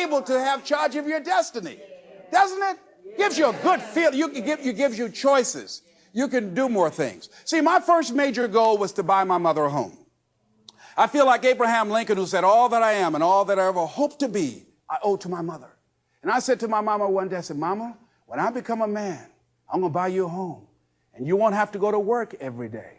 able to have charge of your destiny. Doesn't it? Gives you a good feel. It gives you choices. You can do more things. See, my first major goal was to buy my mother a home. I feel like Abraham Lincoln, who said, all that I am and all that I ever hope to be, I owe to my mother. And I said to my mama one day, I said, Mama, when I become a man, I'm going to buy you a home. And you won't have to go to work every day.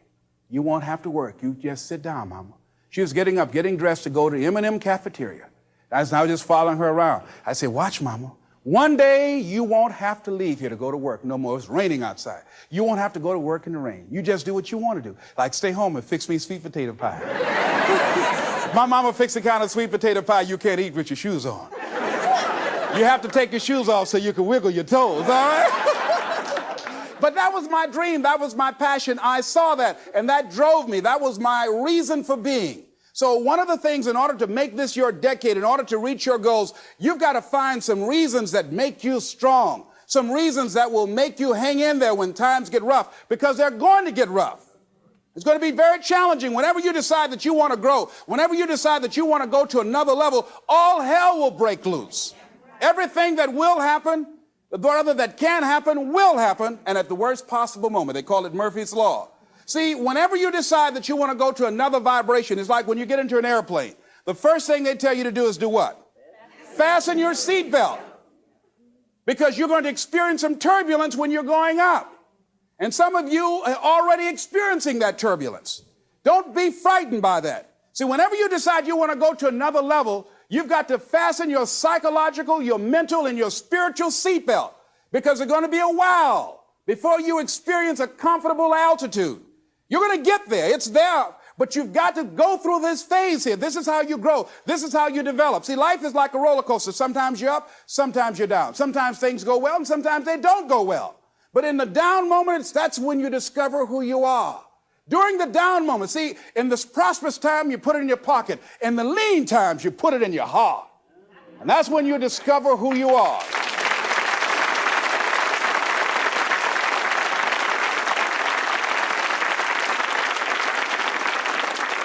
You won't have to work. You just sit down, Mama. She was getting up, getting dressed to go to M&M cafeteria. I was just following her around. I said, watch, Mama. One day you won't have to leave here to go to work no more. It's raining outside. You won't have to go to work in the rain. You just do what you want to do. Like stay home and fix me sweet potato pie. My mama fixed the kind of sweet potato pie you can't eat with your shoes on. You have to take your shoes off so you can wiggle your toes, all right? But that was my dream. That was my passion. I saw that, and that drove me. That was my reason for being. So one of the things, in order to make this your decade, in order to reach your goals, you've got to find some reasons that make you strong, some reasons that will make you hang in there when times get rough, because they're going to get rough. It's going to be very challenging. Whenever you decide that you want to grow, whenever you decide that you want to go to another level, all hell will break loose. Everything that will happen, rather that can happen, will happen, and at the worst possible moment. They call it Murphy's Law. See, whenever you decide that you want to go to another vibration, it's like when you get into an airplane. The first thing they tell you to do is do what? Fasten your seatbelt. Because you're going to experience some turbulence when you're going up. And some of you are already experiencing that turbulence. Don't be frightened by that. See, whenever you decide you want to go to another level, you've got to fasten your psychological, your mental, and your spiritual seatbelt. Because it's going to be a while before you experience a comfortable altitude. You're going to get there. It's there. But you've got to go through this phase here. This is how you grow. This is how you develop. See, life is like a roller coaster. Sometimes you're up, sometimes you're down. Sometimes things go well, and sometimes they don't go well. But in the down moments, that's when you discover who you are. During the down moments, see, in this prosperous time, you put it in your pocket. In the lean times, you put it in your heart. And that's when you discover who you are.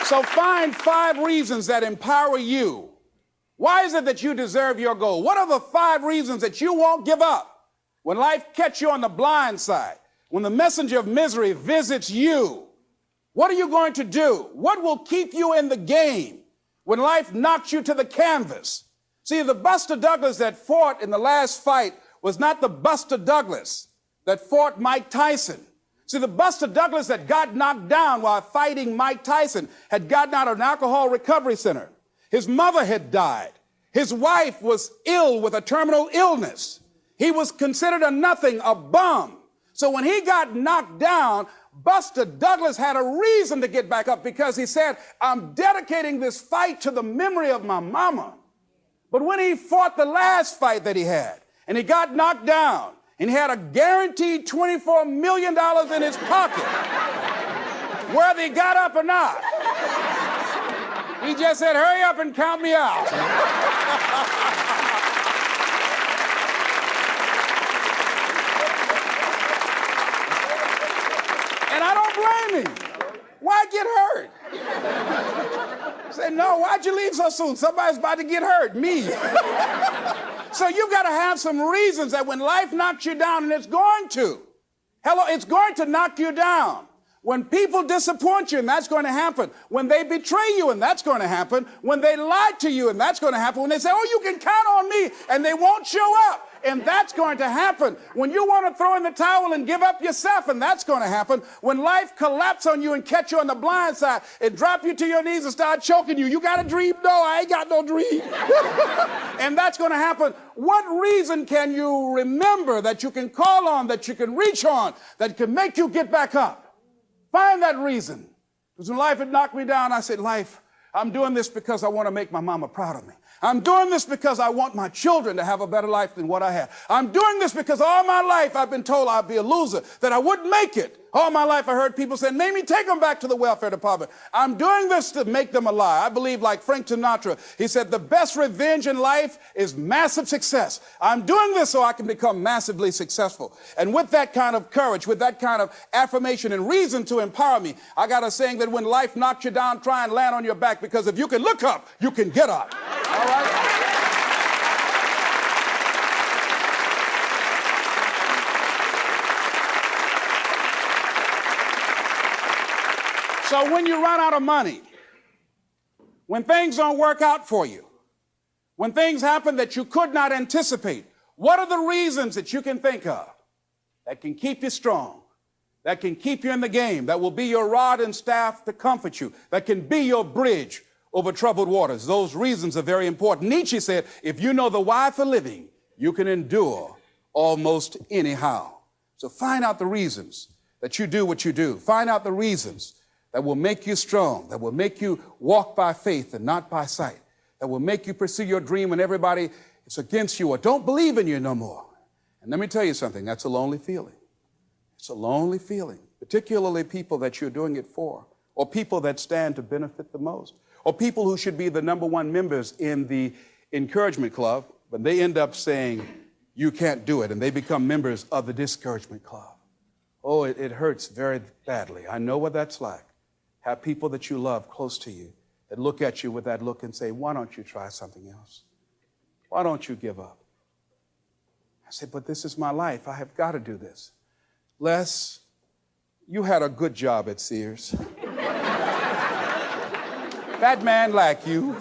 So find 5 reasons that empower you. Why is it that you deserve your goal? What are the 5 reasons that you won't give up when life catches you on the blind side, when the messenger of misery visits you? What are you going to do? What will keep you in the game when life knocks you to the canvas? See, the Buster Douglas that fought in the last fight was not the Buster Douglas that fought Mike Tyson. See, the Buster Douglas that got knocked down while fighting Mike Tyson had gotten out of an alcohol recovery center. His mother had died. His wife was ill with a terminal illness. He was considered a nothing, a bum. So when he got knocked down, Buster Douglas had a reason to get back up, because he said, I'm dedicating this fight to the memory of my mama. But when he fought the last fight that he had, and he got knocked down, and he had a guaranteed $24 million in his pocket, whether he got up or not, he just said, hurry up and count me out. And I don't blame him. Why get hurt? Say, no, why'd you leave so soon? Somebody's about to get hurt, me. So you've got to have some reasons that when life knocks you down, and it's going to. Hello, it's going to knock you down. When people disappoint you, and that's going to happen. When they betray you, and that's going to happen. When they lie to you, and that's going to happen. When they say, oh, you can count on me, and they won't show up. And that's going to happen. When you want to throw in the towel and give up yourself, and that's going to happen. When life collapses on you and catch you on the blind side and drop you to your knees and start choking you. You got a dream? No, I ain't got no dream. And that's going to happen. What reason can you remember that you can call on, that you can reach on, that can make you get back up? Find that reason. Because when life had knocked me down, I said, life, I'm doing this because I want to make my mama proud of me. I'm doing this because I want my children to have a better life than what I had. I'm doing this because all my life I've been told I'd be a loser, that I wouldn't make it. All my life I heard people say, Mamie, take them back to the welfare department. I'm doing this to make them a lie. I believe, like Frank Sinatra, he said, the best revenge in life is massive success. I'm doing this so I can become massively successful. And with that kind of courage, with that kind of affirmation and reason to empower me, I got a saying that when life knocks you down, try and land on your back, because if you can look up, you can get up. All right? So when you run out of money, when things don't work out for you, when things happen that you could not anticipate, what are the reasons that you can think of that can keep you strong, that can keep you in the game, that will be your rod and staff to comfort you, that can be your bridge over troubled waters? Those reasons are very important. Nietzsche said, if you know the why for living, you can endure almost anyhow. So find out the reasons that you do what you do. Find out the reasons that will make you strong, that will make you walk by faith and not by sight, that will make you pursue your dream when everybody is against you or don't believe in you no more. And let me tell you something, that's a lonely feeling. It's a lonely feeling, particularly people that you're doing it for, or people that stand to benefit the most, or people who should be the #1 members in the encouragement club, but they end up saying, you can't do it, and they become members of the discouragement club. Oh, it hurts very badly. I know what that's like. Have people that you love close to you that look at you with that look and say, why don't you try something else? Why don't you give up? I say, but this is my life. I have got to do this. Les, you had a good job at Sears. That man like you.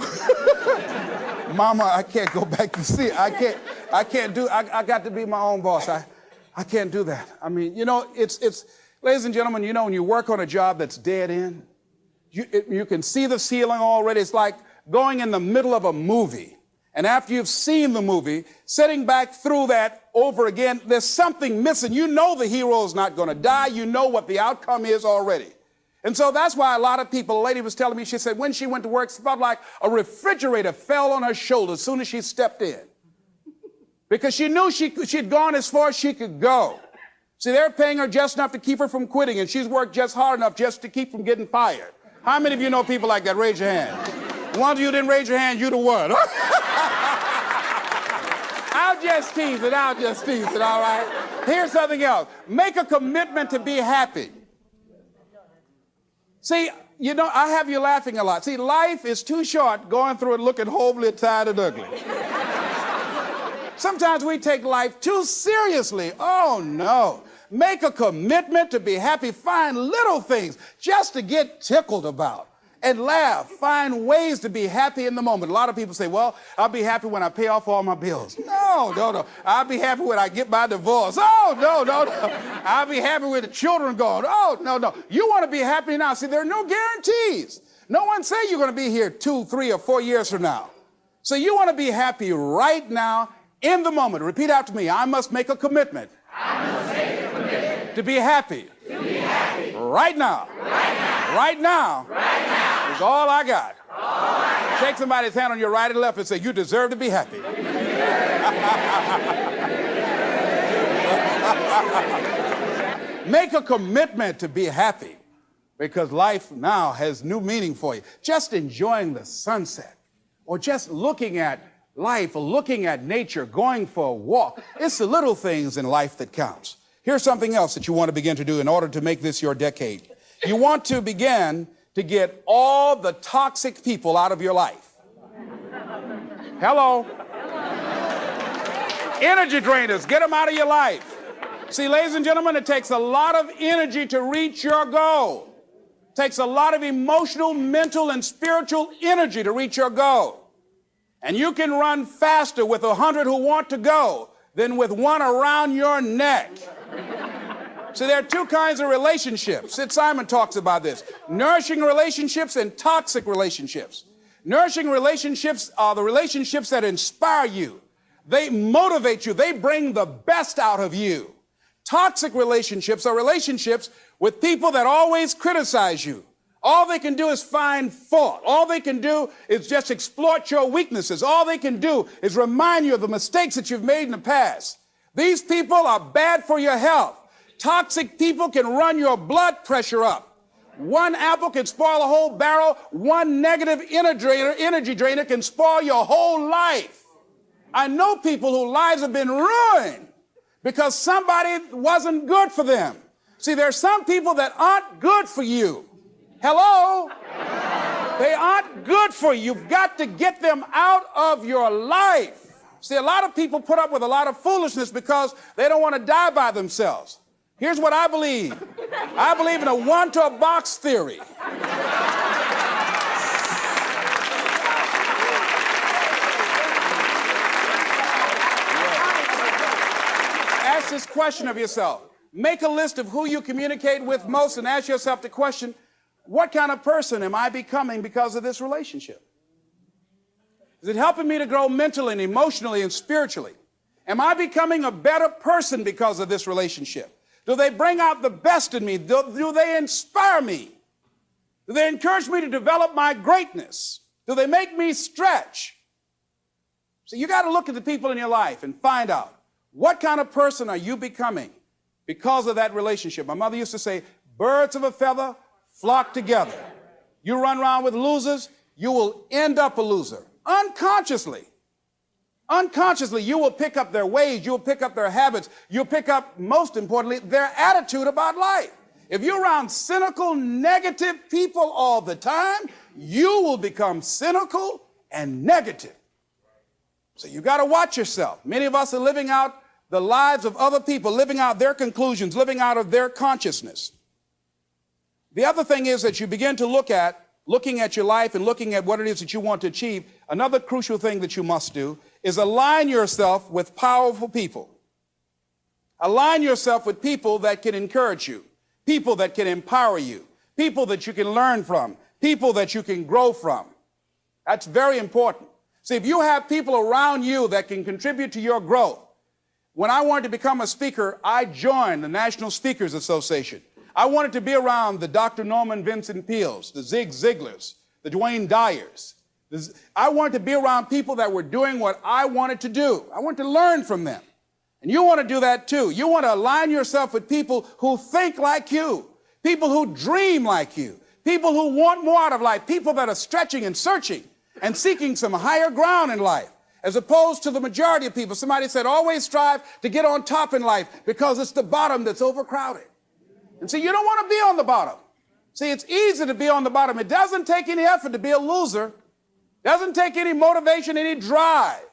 Mama, I can't go back to Sears. I got to be my own boss. I can't do that. I mean, you know, it's ladies and gentlemen, you know, when you work on a job that's dead end, you can see the ceiling already. It's like going in the middle of a movie. And after you've seen the movie, sitting back through that over again, there's something missing. You know the hero's not going to die. You know what the outcome is already. And so that's why a lot of people, a lady was telling me, she said when she went to work, it felt like a refrigerator fell on her shoulder as soon as she stepped in. Because she knew she'd gone as far as she could go. See, they're paying her just enough to keep her from quitting, and she's worked just hard enough just to keep from getting fired. How many of you know people like that? Raise your hand. One of you didn't raise your hand, you the one. I'll just tease it, all right? Here's something else. Make a commitment to be happy. See, you know, I have you laughing a lot. See, life is too short going through it looking homely, tired, and ugly. Sometimes we take life too seriously. Oh, no. Make a commitment to be happy. Find little things just to get tickled about and laugh. Find ways to be happy in the moment. A lot of people say, well, I'll be happy when I pay off all my bills. No. I'll be happy when I get my divorce. Oh, no. I'll be happy with the children gone. Oh, no. You want to be happy now. See, there are no guarantees. No one say you're going to be here 2, 3, or 4 years from now. So you want to be happy right now in the moment. Repeat after me. I must make a commitment. To be happy. Right now. Right now. Is all I got. Shake somebody's hand on your right and left and say, you deserve to be happy. Make a commitment to be happy because life now has new meaning for you. Just enjoying the sunset or just looking at life or looking at nature, going for a walk. It's the little things in life that counts. Here's something else that you want to begin to do in order to make this your decade. You want to begin to get all the toxic people out of your life. Hello? Energy drainers, get them out of your life. See, ladies and gentlemen, it takes a lot of energy to reach your goal. It takes a lot of emotional, mental, and spiritual energy to reach your goal. And you can run faster with 100 who want to go than with one around your neck. So there are two kinds of relationships. Sid Simon talks about this. Nourishing relationships and toxic relationships. Nourishing relationships are the relationships that inspire you. They motivate you. They bring the best out of you. Toxic relationships are relationships with people that always criticize you. All they can do is find fault. All they can do is just exploit your weaknesses. All they can do is remind you of the mistakes that you've made in the past. These people are bad for your health. Toxic people can run your blood pressure up. One apple can spoil a whole barrel. One negative energy drainer can spoil your whole life. I know people whose lives have been ruined because somebody wasn't good for them. See, there are some people that aren't good for you. Hello? They aren't good for you. You've got to get them out of your life. See, a lot of people put up with a lot of foolishness because they don't want to die by themselves. Here's what I believe. I believe in a one-to-a-box theory. Ask this question of yourself. Make a list of who you communicate with most and ask yourself the question, what kind of person am I becoming because of this relationship? Is it helping me to grow mentally and emotionally and spiritually? Am I becoming a better person because of this relationship? Do they bring out the best in me? Do they inspire me? Do they encourage me to develop my greatness? Do they make me stretch? So you got to look at the people in your life and find out, what kind of person are you becoming because of that relationship? My mother used to say, birds of a feather flock together. You run around with losers, you will end up a loser. Unconsciously, you will pick up their ways, you'll pick up their habits, you'll pick up, most importantly, their attitude about life. If you're around cynical, negative people all the time, you will become cynical and negative. So you got to watch yourself. Many of us are living out the lives of other people, living out their conclusions, living out of their consciousness. The other thing is that you begin to looking at your life and looking at what it is that you want to achieve. Another crucial thing that you must do is align yourself with powerful people. Align yourself with people that can encourage you, people that can empower you, people that you can learn from, people that you can grow from. That's very important. See, if you have people around you that can contribute to your growth. When I wanted to become a speaker, I joined the National Speakers Association. I wanted to be around the Dr. Norman Vincent Peales, the Zig Ziglars, the Dwayne Dyers. I wanted to be around people that were doing what I wanted to do. I wanted to learn from them. And you want to do that too. You want to align yourself with people who think like you, people who dream like you, people who want more out of life, people that are stretching and searching and seeking some higher ground in life, as opposed to the majority of people. Somebody said, always strive to get on top in life because it's the bottom that's overcrowded. And see, you don't want to be on the bottom. See, it's easy to be on the bottom. It doesn't take any effort to be a loser. It doesn't take any motivation, any drive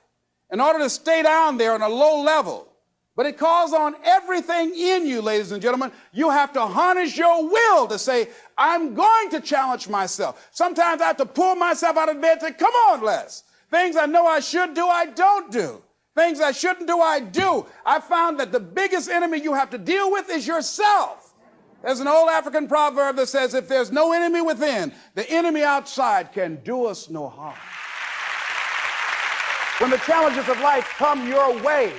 in order to stay down there on a low level. But it calls on everything in you, ladies and gentlemen. You have to harness your will to say, I'm going to challenge myself. Sometimes I have to pull myself out of bed and say, come on, Les. Things I know I should do, I don't do. Things I shouldn't do, I do. I found that the biggest enemy you have to deal with is yourself. There's an old African proverb that says, if there's no enemy within, the enemy outside can do us no harm. When the challenges of life come your way,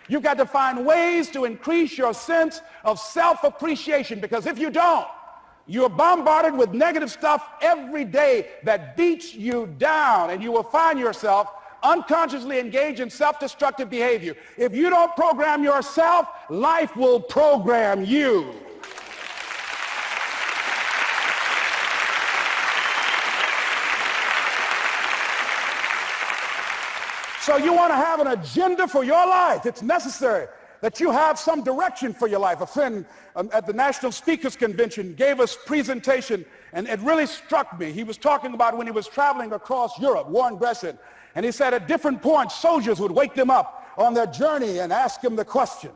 you've got to find ways to increase your sense of self-appreciation, because if you don't, you're bombarded with negative stuff every day that beats you down, and you will find yourself unconsciously engaged in self-destructive behavior. If you don't program yourself, life will program you. So you want to have an agenda for your life. It's necessary that you have some direction for your life. A friend at the National Speakers Convention gave us a presentation, and it really struck me. He was talking about when he was traveling across Europe, Warren Gresham, and he said at different points, soldiers would wake them up on their journey and ask him the question.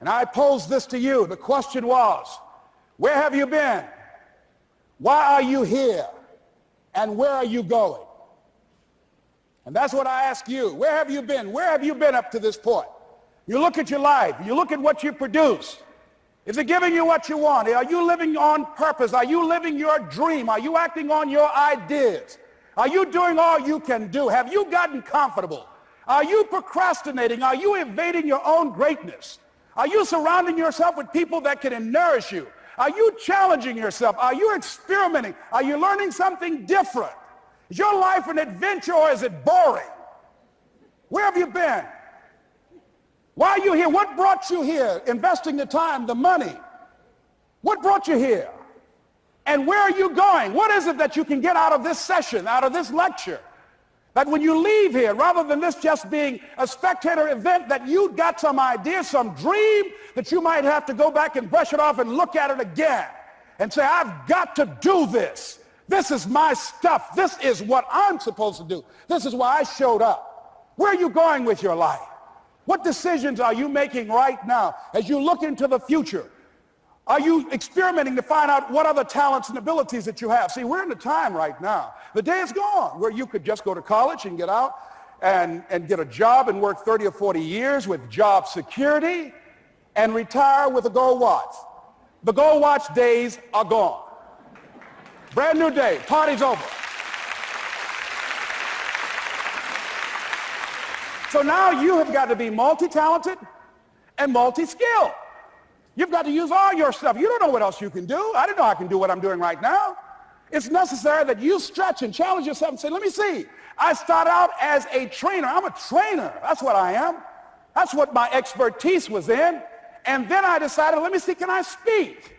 And I posed this to you. The question was, where have you been? Why are you here? And where are you going? And that's what I ask you. Where have you been? Where have you been up to this point? You look at your life. You look at what you produce. Is it giving you what you want? Are you living on purpose? Are you living your dream? Are you acting on your ideas? Are you doing all you can do? Have you gotten comfortable? Are you procrastinating? Are you evading your own greatness? Are you surrounding yourself with people that can nourish you? Are you challenging yourself? Are you experimenting? Are you learning something different? Is your life an adventure, or is it boring? Where have you been? Why are you here? What brought you here? Investing the time, the money. What brought you here? And where are you going? What is it that you can get out of this session, out of this lecture? That when you leave here, rather than this just being a spectator event, that you got some idea, some dream, that you might have to go back and brush it off and look at it again and say, I've got to do this. This is my stuff. This is what I'm supposed to do. This is why I showed up. Where are you going with your life? What decisions are you making right now as you look into the future? Are you experimenting to find out what other talents and abilities that you have? See, we're in a time right now. The day is gone where you could just go to college and get out and get a job and work 30 or 40 years with job security and retire with a gold watch. The gold watch days are gone. Brand new day, party's over. So now you have got to be multi-talented and multi-skilled. You've got to use all your stuff. You don't know what else you can do. I didn't know I can do what I'm doing right now. It's necessary that you stretch and challenge yourself and say, let me see. I started out as a trainer. I'm a trainer. That's what I am. That's what my expertise was in. And then I decided, let me see, can I speak?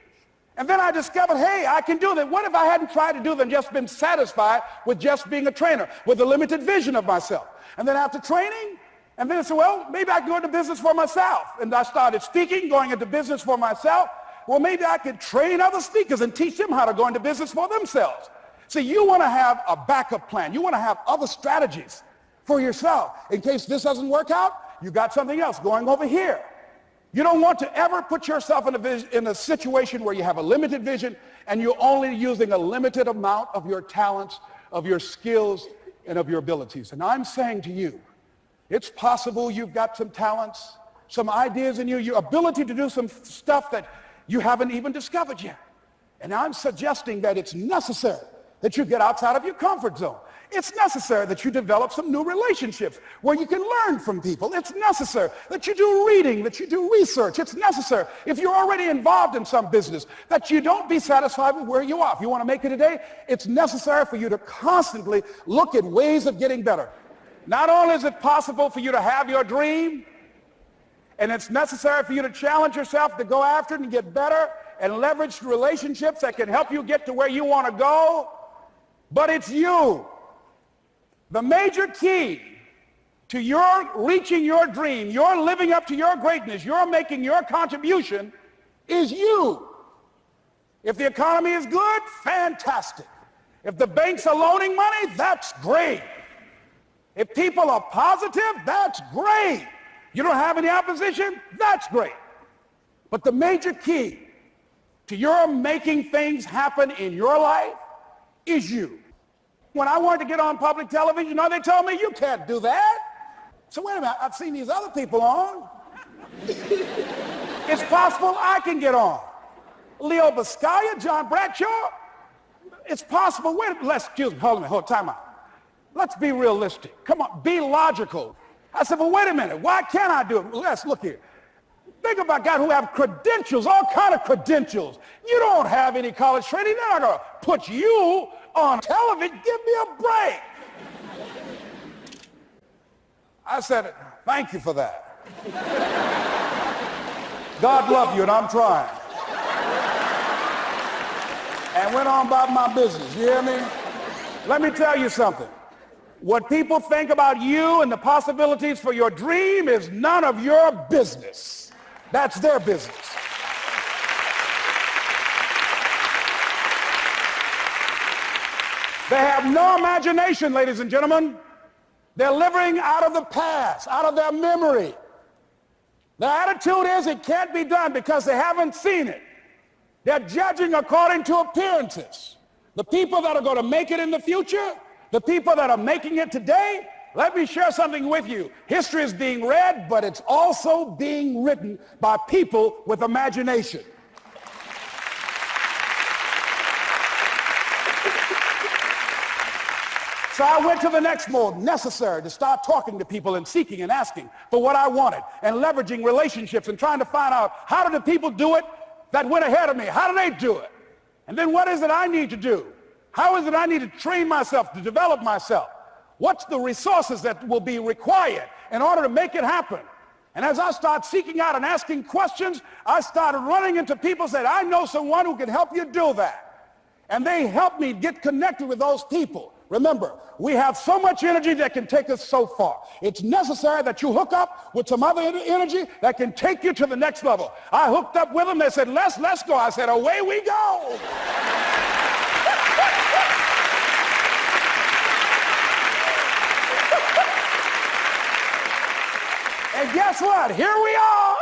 And then I discovered, hey, I can do that. What if I hadn't tried to do that and just been satisfied with just being a trainer, with a limited vision of myself? And then after training, and then I said, well, maybe I can go into business for myself. And I started speaking, going into business for myself. Well, maybe I could train other speakers and teach them how to go into business for themselves. See, you want to have a backup plan. You want to have other strategies for yourself. In case this doesn't work out, you got something else going over here. You don't want to ever put yourself in a situation where you have a limited vision and you're only using a limited amount of your talents, of your skills, and of your abilities. And I'm saying to you, it's possible you've got some talents, some ideas in you, your ability to do some stuff that you haven't even discovered yet. And I'm suggesting that it's necessary that you get outside of your comfort zone. It's necessary that you develop some new relationships where you can learn from people. It's necessary that you do reading, that you do research. It's necessary, if you're already involved in some business, that you don't be satisfied with where you are. If you want to make it today, it's necessary for you to constantly look at ways of getting better. Not only is it possible for you to have your dream, and it's necessary for you to challenge yourself to go after it and get better and leverage relationships that can help you get to where you want to go, but it's you. The major key to your reaching your dream, your living up to your greatness, your making your contribution is you. If the economy is good, fantastic. If the banks are loaning money, that's great. If people are positive, that's great. You don't have any opposition, that's great. But the major key to your making things happen in your life is you. When I wanted to get on public television, you know, they told me, you can't do that. So wait a minute, I've seen these other people on. It's possible I can get on. Leo Biscaya, John Bradshaw, it's possible. Excuse me, hold time out. Let's be realistic. Come on, be logical. I said, well, wait a minute. Why can't I do it? Well, let's look here. Think about guys who have credentials, all kind of credentials. You don't have any college training. They're not going to put you on television. Give me a break. I said, thank you for that. God love you, and I'm trying. And went on about my business. You hear me? Let me tell you something. What people think about you and the possibilities for your dream is none of your business. That's their business. They have no imagination, ladies and gentlemen. They're living out of the past, out of their memory. Their attitude is it can't be done because they haven't seen it. They're judging according to appearances. The people that are going to make it in the future, the people that are making it today, let me share something with you. History is being read, but it's also being written by people with imagination. So I went to the next mode, necessary to start talking to people and seeking and asking for what I wanted and leveraging relationships and trying to find out how do the people do it that went ahead of me? How do they do it? And then what is it I need to do? How is it I need to train myself, to develop myself? What's the resources that will be required in order to make it happen? And as I start seeking out and asking questions, I started running into people who said, I know someone who can help you do that. And they helped me get connected with those people. Remember, we have so much energy that can take us so far. It's necessary that you hook up with some other energy that can take you to the next level. I hooked up with them. They said, let's go. I said, away we go. And guess what? Here we are.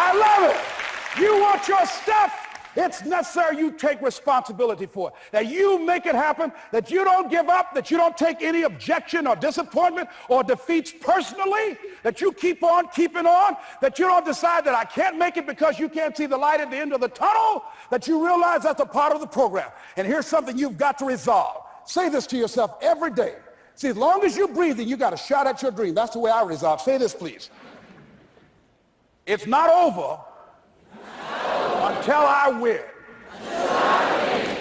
I love it. You want your stuff? It's necessary you take responsibility for it, that you make it happen, that you don't give up, that you don't take any objection or disappointment or defeats personally, that you keep on keeping on, that you don't decide that I can't make it because you can't see the light at the end of the tunnel, that you realize that's a part of the program. And here's something you've got to resolve. Say this to yourself every day. See, as long as you're breathing, you got a shot at your dream. That's the way I resolve. Say this, please. It's not over until I win.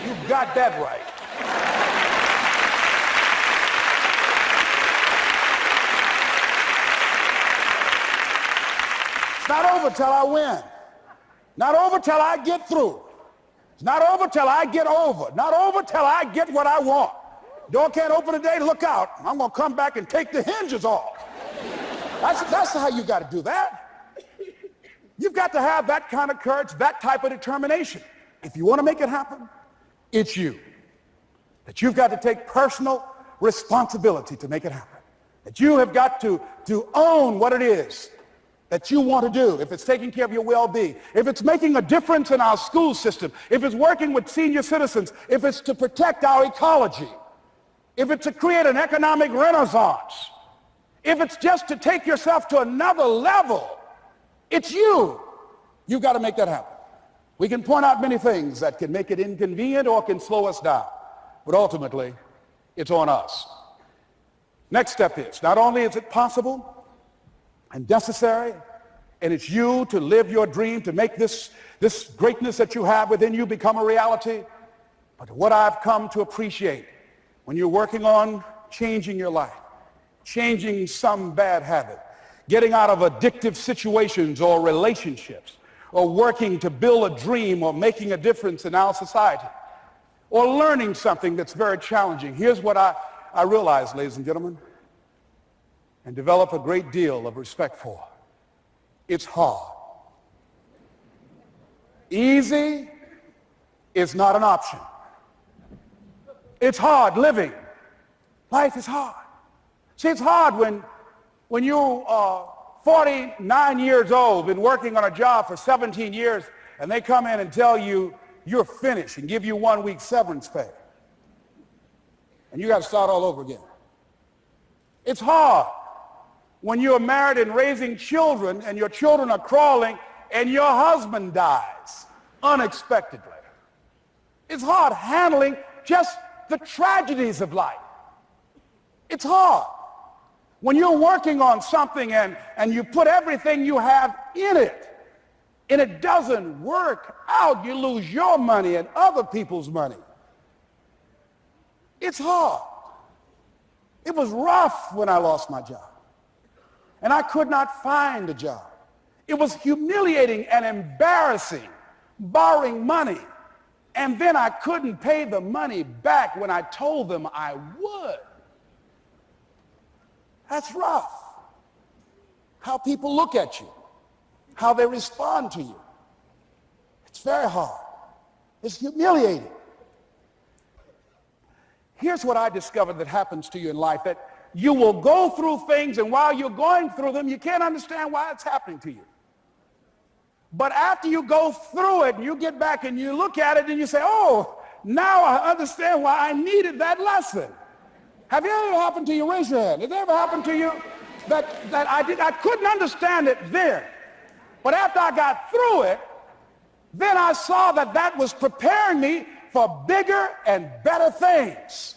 You got that right. It's not over till I win. Not over till I get through. It's not over till I get over. Not over till I get what I want. Door can't open today, look out. I'm going to come back and take the hinges off. That's how you got to do that. You've got to have that kind of courage, that type of determination. If you want to make it happen, it's you. That you've got to take personal responsibility to make it happen. That you have got to own what it is that you want to do. If it's taking care of your well-being, if it's making a difference in our school system, if it's working with senior citizens, if it's to protect our ecology, if it's to create an economic renaissance, if it's just to take yourself to another level, it's you. You've got to make that happen. We can point out many things that can make it inconvenient or can slow us down, but ultimately, it's on us. Next step is, not only is it possible and necessary, and it's you to live your dream, to make this greatness that you have within you become a reality, but what I've come to appreciate when you're working on changing your life, changing some bad habit, getting out of addictive situations or relationships, or working to build a dream or making a difference in our society, or learning something that's very challenging. Here's what I realize, ladies and gentlemen, and develop a great deal of respect for. It's hard. Easy is not an option. It's hard living. Life is hard. See, it's hard when you are 49 years old, been working on a job for 17 years, and they come in and tell you you're finished and give you 1 week severance pay. And you got to start all over again. It's hard when you're married and raising children and your children are crawling and your husband dies unexpectedly. It's hard handling just the tragedies of life. It's hard when you're working on something and you put everything you have in it and it doesn't work out. You lose your money and other people's money. It's hard. It was rough when I lost my job and I could not find a job. It was humiliating and embarrassing, borrowing money, and then I couldn't pay the money back when I told them I would. That's rough. How people look at you, how they respond to you. It's very hard. It's humiliating. Here's what I discovered that happens to you in life, that you will go through things, and while you're going through them, you can't understand why it's happening to you. But after you go through it and you get back and you look at it and you say, oh, now I understand why I needed that lesson. Have you ever happened to you? Raise your hand. Has it ever happened to you that I couldn't understand it then, but after I got through it, then I saw that was preparing me for bigger and better things.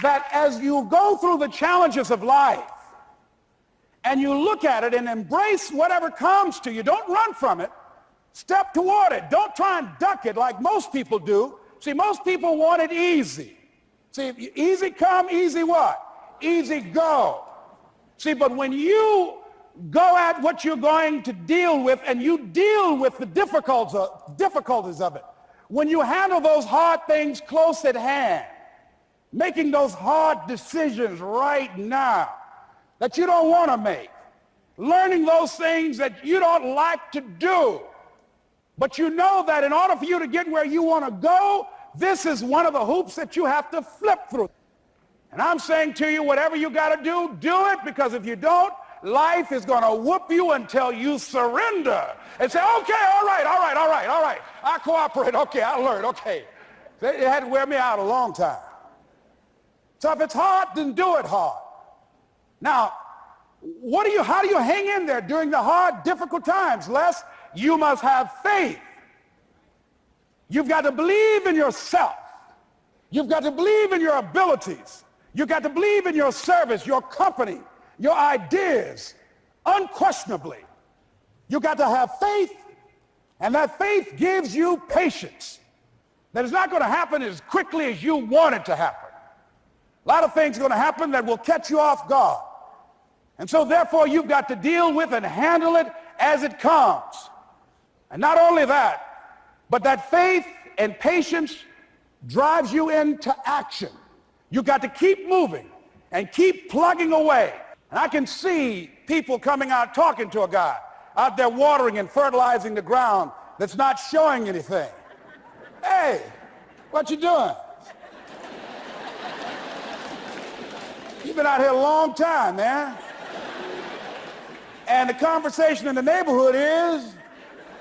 That as you go through the challenges of life and you look at it and embrace whatever comes to you, don't run from it. Step toward it. Don't try and duck it like most people do. See, most people want it easy. See, easy come, easy what? Easy go. See, but when you go at what you're going to deal with and you deal with the difficulties of it, when you handle those hard things close at hand, making those hard decisions right now that you don't want to make, learning those things that you don't like to do, but you know that in order for you to get where you want to go, this is one of the hoops that you have to flip through. And I'm saying to you, whatever you got to do, do it, because if you don't, life is going to whoop you until you surrender and say, okay, all right. I cooperate. Okay, I learned. Okay. It had to wear me out a long time. So if it's hard, then do it hard. Now, how do you hang in there during the hard, difficult times? Les, you must have faith. You've got to believe in yourself. You've got to believe in your abilities. You've got to believe in your service, your company, your ideas, unquestionably. You've got to have faith, and that faith gives you patience. That it's not going to happen as quickly as you want it to happen. A lot of things are going to happen that will catch you off guard. And so therefore you've got to deal with and handle it as it comes. And not only that, but that faith and patience drives you into action. You've got to keep moving and keep plugging away. And I can see people coming out talking to a guy out there watering and fertilizing the ground that's not showing anything. Hey, what you doing? You've been out here a long time, man. And the conversation in the neighborhood is,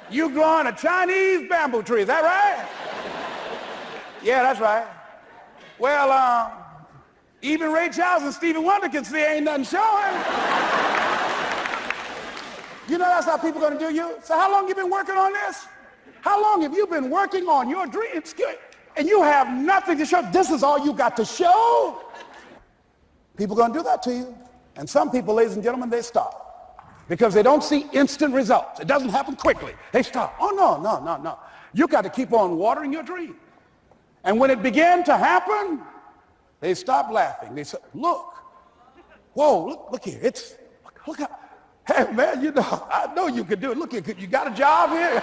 you growing a Chinese bamboo tree, is that right? Yeah, that's right. Well, even Ray Charles and Stevie Wonder can see ain't nothing showing. You know that's how people are going to do you? So how long you been working on this? How long have you been working on your dreams? And you have nothing to show. This is all you got to show? People are going to do that to you. And some people, ladies and gentlemen, they stop. Because they don't see instant results. It doesn't happen quickly. They stop. Oh, no. You got to keep on watering your dream. And when it began to happen, they stopped laughing. They said, look. Whoa, look here. Look how, hey, man, I know you can do it. Look, you got a job here.